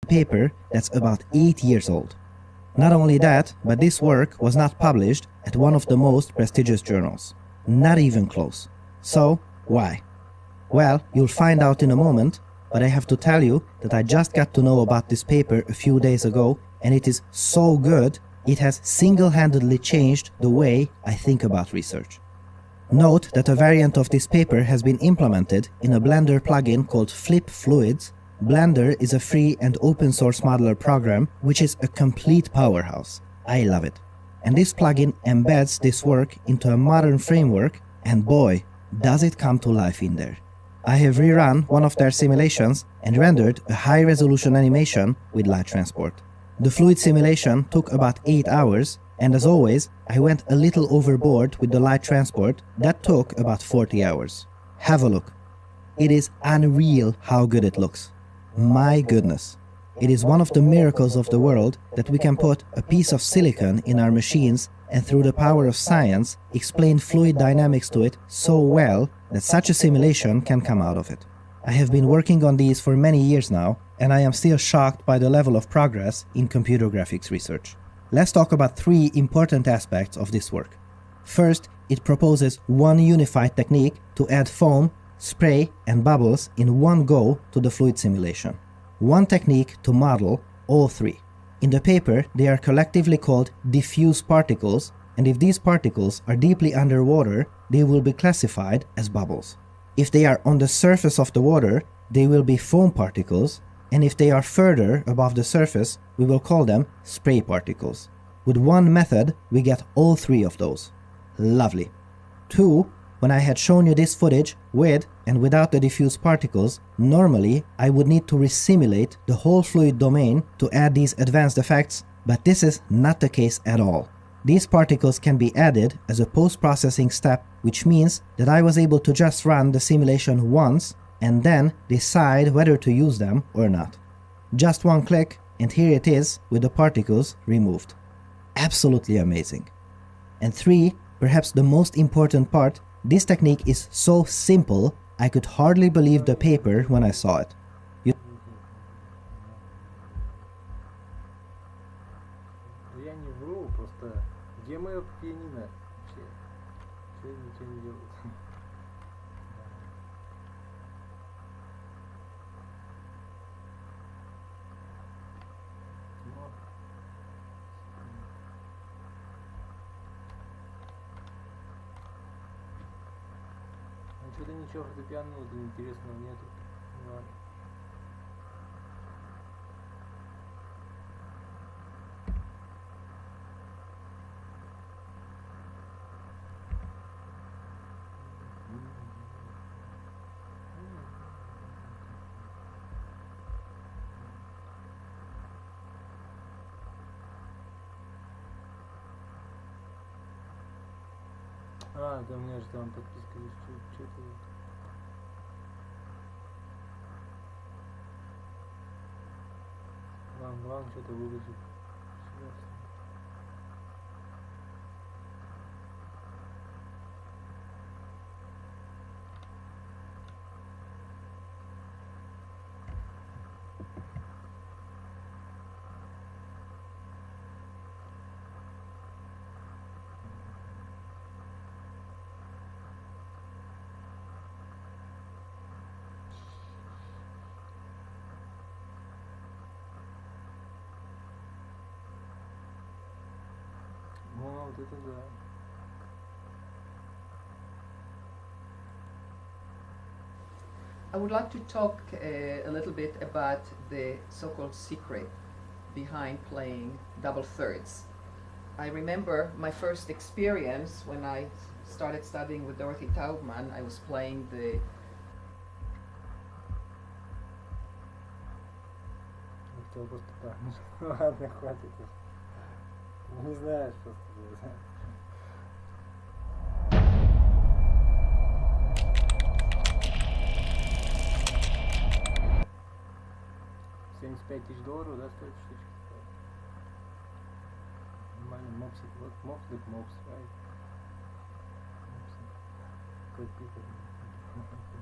paper that's about 8 years old. Not only that, but this work was not published at one of the most prestigious journals. Not even close. So, why? Well, you'll find out in a moment, but I have to tell you that I just got to know about this paper a few days ago, and it is so good, it has single-handedly changed the way I think about research. Note that a variant of this paper has been implemented in a Blender plugin called Flip Fluids. Blender is a free and open source modeler program which is a complete powerhouse. I love it. And this plugin embeds this work into a modern framework, and boy, does it come to life in there. I have rerun one of their simulations and rendered a high-resolution animation with light transport. The fluid simulation took about 8 hours, and as always, I went a little overboard with the light transport that took about 40 hours. Have a look. It is unreal how good it looks. My goodness. It is one of the miracles of the world that we can put a piece of silicon in our machines and through the power of science explain fluid dynamics to it so well that such a simulation can come out of it. I have been working on these for many years now, and I am still shocked by the level of progress in computer graphics research. Let's talk about 3 important aspects of this work. First, it proposes one unified technique to add foam, spray, and bubbles in one go to the fluid simulation. One technique to model all 3. In the paper, they are collectively called diffuse particles, and if these particles are deeply underwater, they will be classified as bubbles. If they are on the surface of the water, they will be foam particles, and if they are further above the surface, we will call them spray particles. With one method, we get all 3 of those. Lovely. 2. When I had shown you this footage with and without the diffuse particles, normally I would need to resimulate the whole fluid domain to add these advanced effects, but this is not the case at all. These particles can be added as a post-processing step, which means that I was able to just run the simulation once and then decide whether to use them or not. Just one click and here it is with the particles removed. Absolutely amazing. And 3, perhaps the most important part, this technique is so simple, I could hardly believe the paper when I saw it. Я не вру, просто где мое пианино вообще? Что ничего не делает? Что-то ничего фортепиано интересного нету. Ладно. А, да у меня же там подписка есть, что-то... Главное что-то выложить. Вот это да. I would like to talk a little bit about the so-called secret behind playing double thirds. I remember my first experience when I started studying with Dorothy Taubman. I was playing the Просто так. Ладно, хватит. Не знаешь просто. $75 000, да, стоит штучка? Нормально, мопсик, вот мопс, так мопс, right? Какой пикер. Thank you.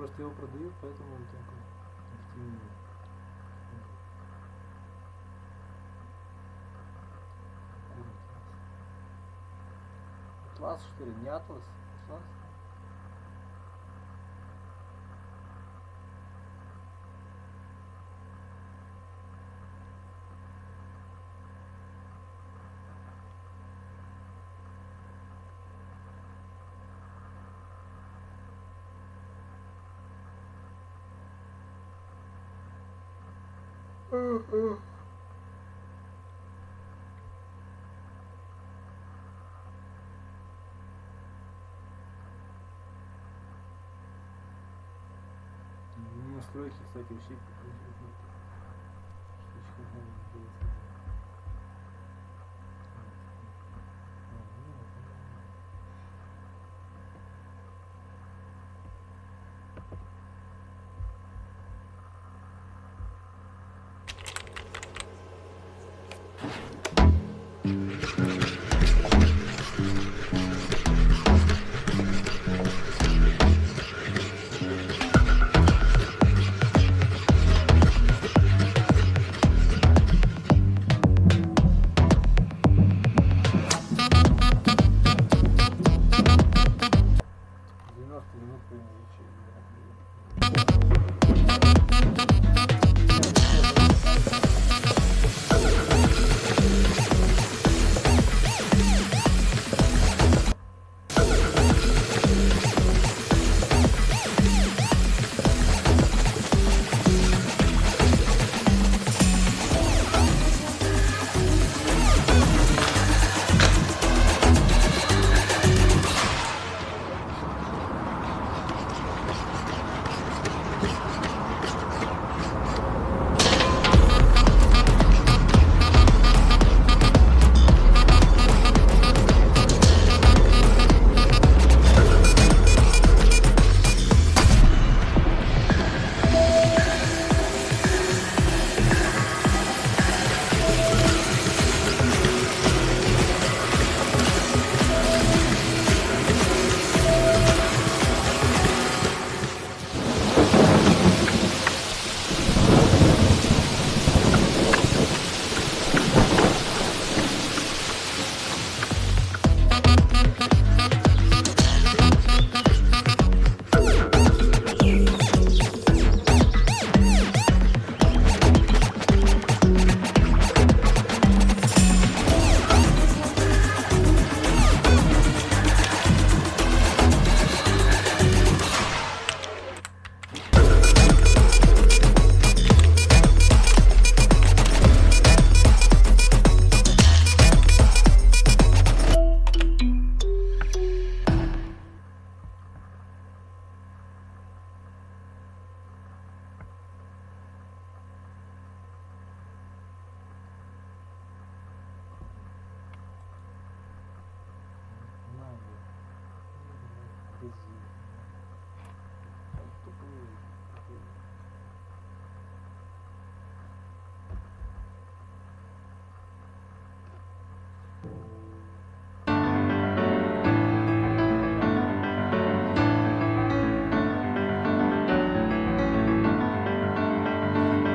просто его продают, поэтому он такой активный. Атлас, что ли? Не атлас? Атлас? Настройки, кстати, вообще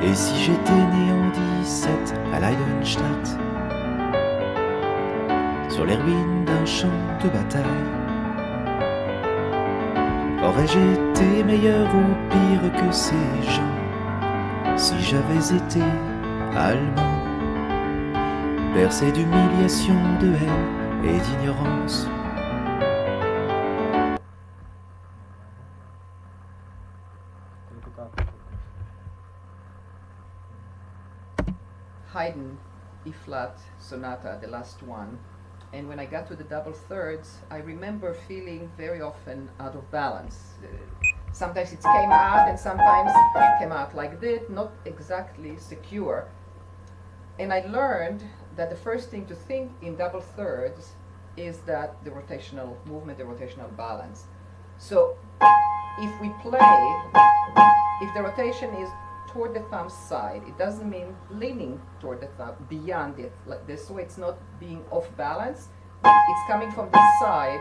Et si j'étais né en 17 à Leidenstadt, sur les ruines d'un champ de bataille, aurais-je été meilleur ou pire que ces gens si j'avais été allemand, bercé d'humiliation, de haine et d'ignorance? Haydn E-flat sonata, the last one. And when I got to the double thirds, I remember feeling very often out of balance. Sometimes it came out and sometimes it came out like this, not exactly secure. And I learned that the first thing to think in double thirds is that the rotational movement, the rotational balance. So if we play, if the rotation is toward the thumb side, it doesn't mean leaning toward the thumb, beyond it, like this way. It's not being off balance. It's coming from the side.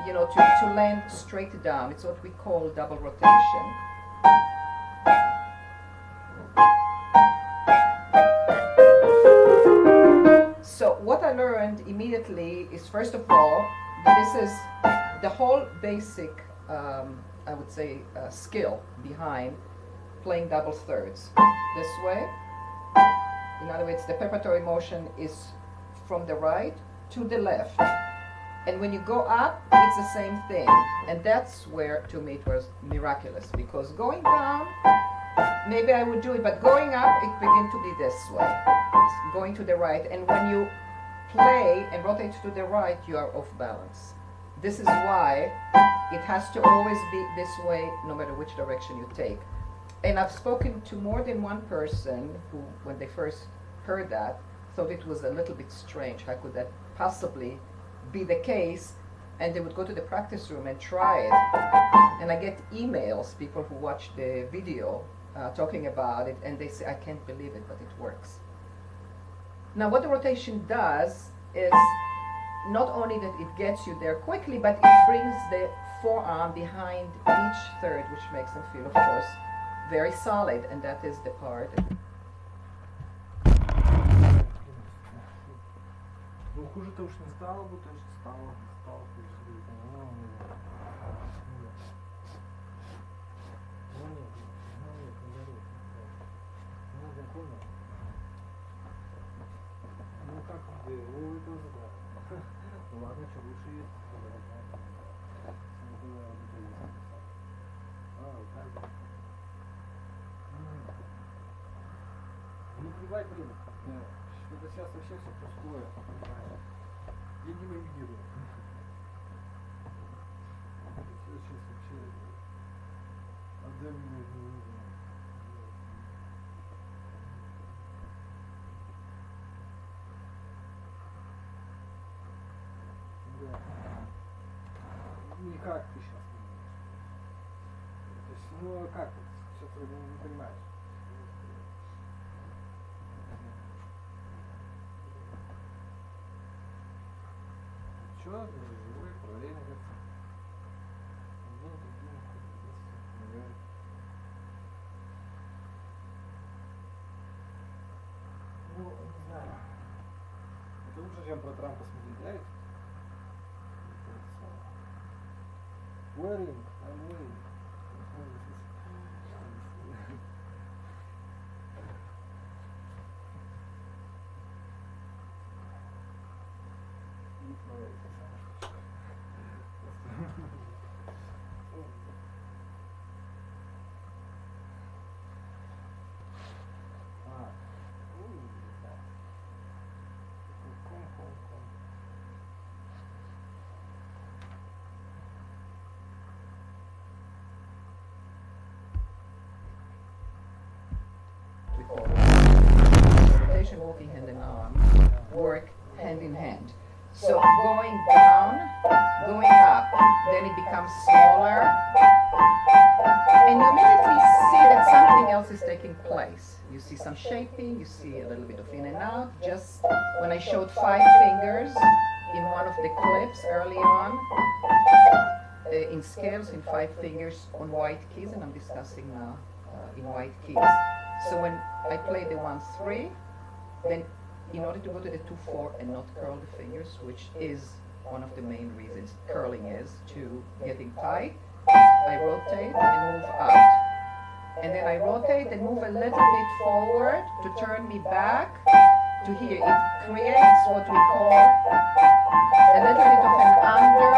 you know, to land straight down. It's what we call double rotation. So what I learned immediately is, first of all, this is the whole basic, I would say, skill behind playing double thirds. This way. In other words, the preparatory motion is from the right to the left. And when you go up, it's the same thing. And that's where, to me, it was miraculous. Because going down, maybe I would do it, but going up, it began to be this way. It's going to the right. And when you play and rotate to the right, you are off balance. This is why it has to always be this way, no matter which direction you take. And I've spoken to more than one person who, when they first heard that, thought it was a little bit strange. How could that possibly be the case? And they would go to the practice room and try it. And I get emails, people who watch the video talking about it, and they say, I can't believe it, but it works. Now, what the rotation does is not only that it gets you there quickly, but it brings the forearm behind each third, which makes them feel, of course, very solid, and that is the part. Ну, хуже-то уж не стало бы, то есть стало хуже. Ну, как где? Ой, тоже, да. Ну, ладно, что лучше есть. Ну, плевать, блин. Что-то сейчас вообще все пустое. Я не реагирую. Сейчас вообще отдавливает не нужно. Да. Никак ты сейчас не можешь. То есть, ну как вот? Сейчас ты не понимаешь. Что? Живой, проверено как-то. Ну, не знаю. Это лучше, чем про Трампа смотреть, да? Wearing, I'm wearing. Rotation, walking hand in arm, work hand in hand. So going down, going up, then it becomes smaller, and you immediately see that something else is taking place. You see some shaping, you see a little bit of in and out. Just when I showed 5 fingers in one of the clips early on, in scales in 5 fingers on white keys, and I'm discussing now in white keys. So when I play the 1-3, then in order to go to the 2-4 and not curl the fingers, which is one of the main reasons curling is to getting tight, I rotate and move out. And then I rotate and move a little bit forward to turn me back to here. It creates what we call a little bit of an under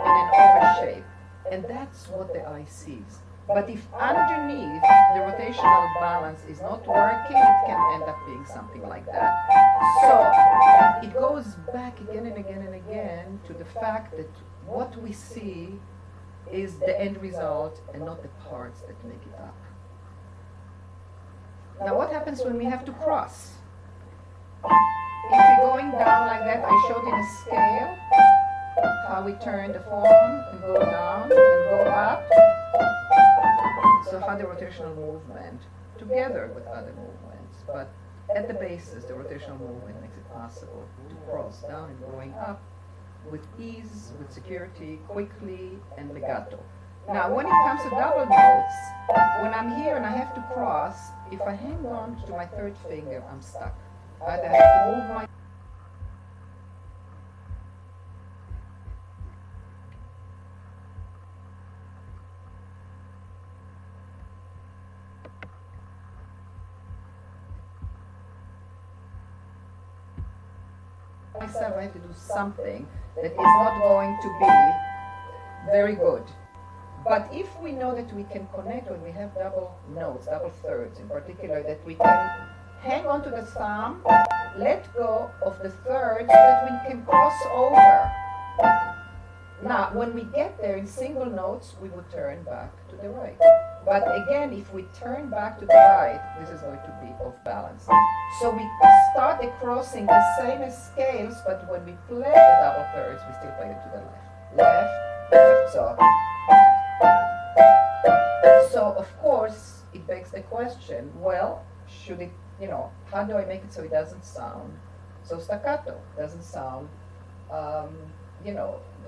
and an over shape. And that's what the eye sees. But if underneath the rotational balance is not working, it can end up being something like that. So it goes back again and again and again to the fact that what we see is the end result and not the parts that make it up. Now what happens when we have to cross? If we're going down like that, I showed in a scale how we turn the forearm and go down and go up. So how the rotational movement, together with other movements, but at the basis, the rotational movement makes it possible to cross down and going up with ease, with security, quickly, and legato. Now, when it comes to double notes, when I'm here and I have to cross, if I hang on to my third finger, I'm stuck. I either have to move my myself, I have to do something that is not going to be very good. But if we know that we can connect when we have double notes, double thirds in particular, that we can hang on to the thumb, let go of the third so that we can cross over. Now, when we get there in single notes, we would turn back to the right. But again, if we turn back to the right, this is going to be off balance. So we start the crossing the same as scales, but when we play the double thirds, we still play it to the left. Left, left, so of course, it begs the question, well, should it, how do I make it so it doesn't sound so staccato, doesn't sound,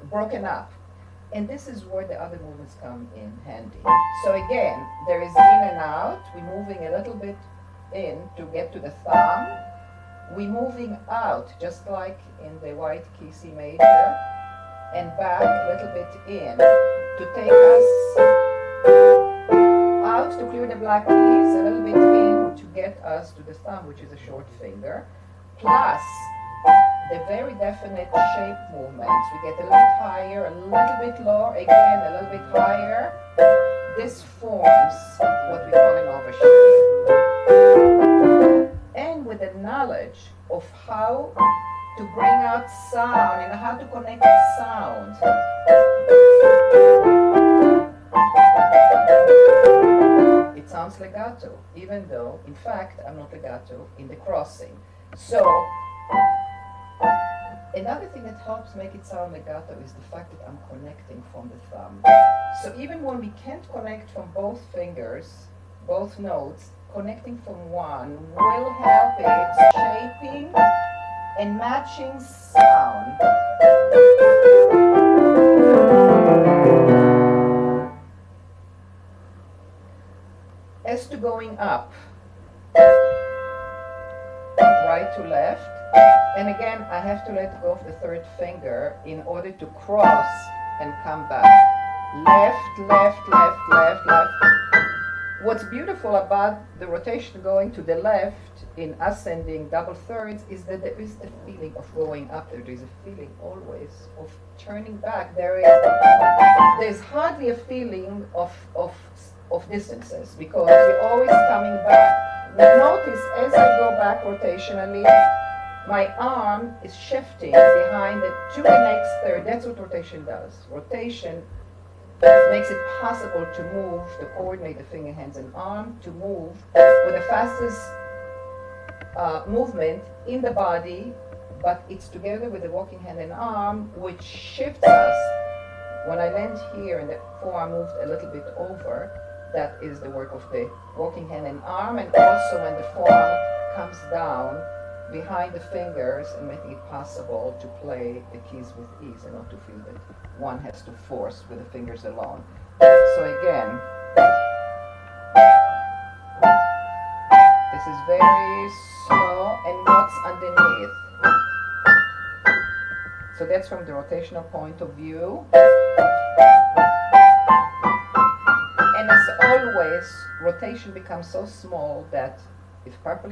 broken up? And this is where the other movements come in handy. So again, there is in and out. We're moving a little bit in to get to the thumb. We're moving out, just like in the white key C major, and back a little bit in to take us out to clear the black keys, a little bit in to get us to the thumb, which is a short finger, plus the very definite shape movements. We get a little bit higher, a little bit lower, again a little bit higher. This forms what we call an overshape. And with the knowledge of how to bring out sound and how to connect sound, it sounds legato, even though, in fact, I'm not legato in the crossing. So, another thing that helps make it sound legato is the fact that I'm connecting from the thumb. So even when we can't connect from both fingers, both notes, connecting from one will help it shaping and matching sound. As to going up, right to left, and again I have to let go of the third finger in order to cross and come back. Left, left, left, left, left. What's beautiful about the rotation going to the left in ascending double thirds is that there is the feeling of going up. There is a feeling always of turning back. There's hardly a feeling of distances because you're always coming back. Now notice as I go back rotationally, my arm is shifting behind to the next third. That's what rotation does. Rotation makes it possible to move, to coordinate the finger, hands, and arm, to move with the fastest movement in the body, but it's together with the walking hand and arm, which shifts us. When I land here and the forearm moved a little bit over, that is the work of the walking hand and arm, and also when the forearm comes down behind the fingers and making it possible to play the keys with ease and not to feel that one has to force with the fingers alone. So again, this is very slow, and what's underneath. So that's from the rotational point of view. And as always, rotation becomes so small that if properly